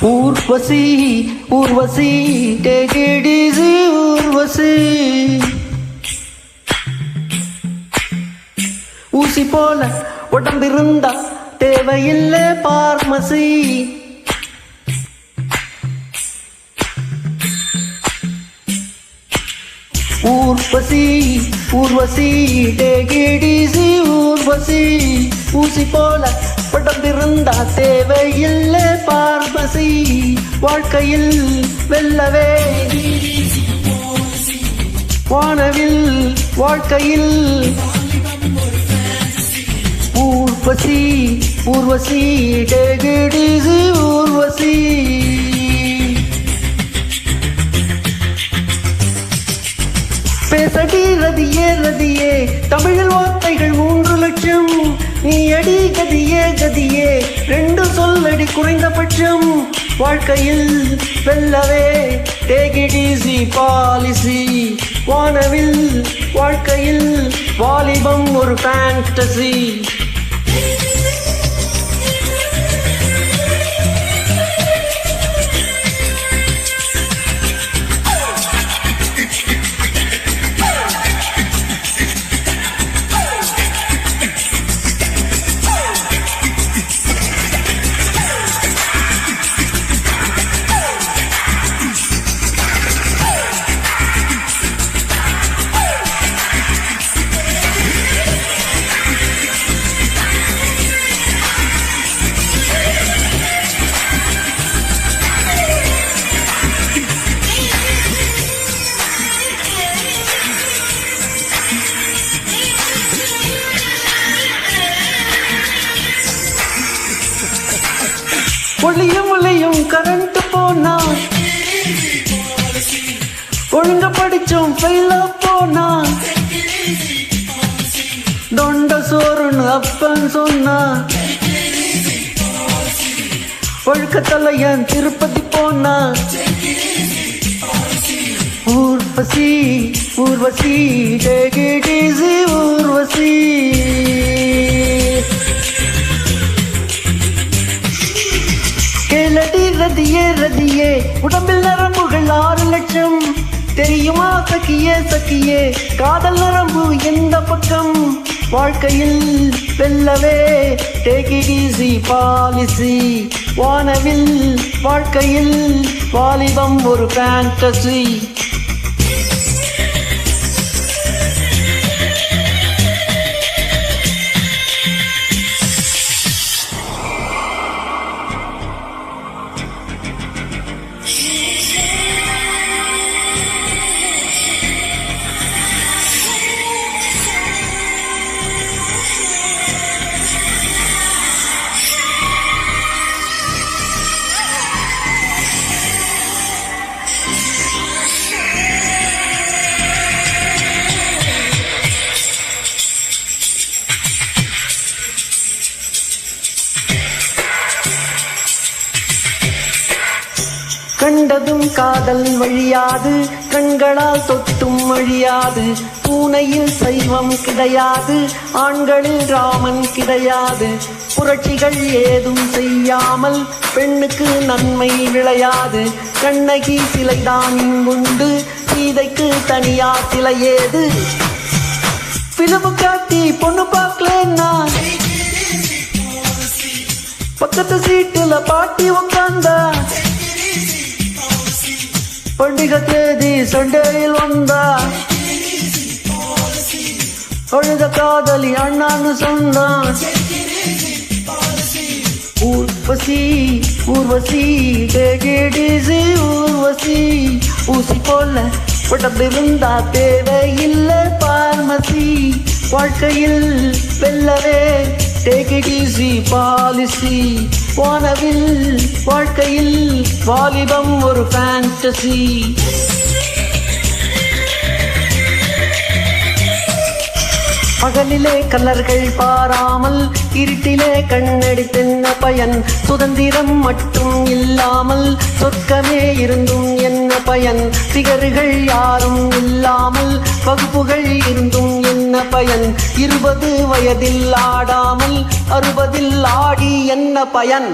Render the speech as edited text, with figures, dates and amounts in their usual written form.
Urvashi Urvashi take it easy Urvashi ஊசி போல உடம்பிருந்தா தேவையில்லை pharmacy Urvashi Urvashi take it easy Urvashi ஊசி போல உடம்பிருந்தா தேவையில்லை பார்மசி வாழ்க்கையில் வெல்லவே வானவில் வாழ்க்கையில் Urvashi Urvashi take it easy Urvashi பேசடி ரதியே ரதியே தமிழில் வார்த்தைகள் 3 லட்சம் நீ அடி கதியே கதியே 2 சொல்லடி குறைந்தபட்சம் வாழ்க்கையில் வெல்லவே take it easy பாலிசி வானவில் வாழ்க்கையில் வாலிபம் ஒரு ஃபேண்டசி ஒளியும் கரண்ட் போனா ஒழுங்க படிச்சோம் ஃபெயிலா போனா தொண்ட சோறுன்னு அப்பன் சொன்னா ஒழுக்கத்தலையன் திருப்பதி போனா Urvashi Urvashi take it easy Urvashi கேளடி ரதியே ரதியே உடம்பில் நரம்புகள் 6 லட்சம் தெரியுமா சக்கியே சக்கியே காதல் நரம்பு எந்த பக்கம் வாழ்க்கையில் வெல்லவே take it easy பாலிசி வானவில் வாழ்க்கையில் வாலிபம் ஒரு ஃபேண்டசி கண்டதும் காதல் வழியாது கண்களால் தொட்டும் வழியாது பூனையில் சைவம் கிடையாது ஆண்களில் ராமன் கிடையாது புரட்சிகள் ஏதும் செய்யாமல் பெண்ணுக்கு நன்மை விளையாது கண்ணகி சிலைதான் இங்குண்டு சீதைக்கு தனியா சிலை ஏது பிலிமு காட்டி பொண்ணு பார்க்கலன்னா பக்கத்து சீட்டுல பாட்டி உட்கார்ந்தா பண்டிகை தேதி சண்டையில் வந்தா அழுத காதலி அண்ணான்னு சொன்னான் Urvashi Urvashi take it easy Urvashi ஊசி போல உடம்பிருந்தா தேவையில்லை பார்மசி வாழ்க்கையில் வெல்லவே take it easy பாலிசி வானவில் வாழ்க்கையில் வாலிபம் ஒரு ஃபேண்டசி பகலிலே கலர்கள் பாராமல் இருட்டிலே கண்ணடித்தென்ன பயன் சுதந்திரம் மட்டும் இல்லாமல் சொர்க்கமே இருந்தும் என்ன பயன் சிகர்கள் யாரும் இல்லாமல் வகுப்புகள் இருந்தும் என்ன பயன் 20 வயதில் ஆடாமல் 60 ஆடி என்ன பயன்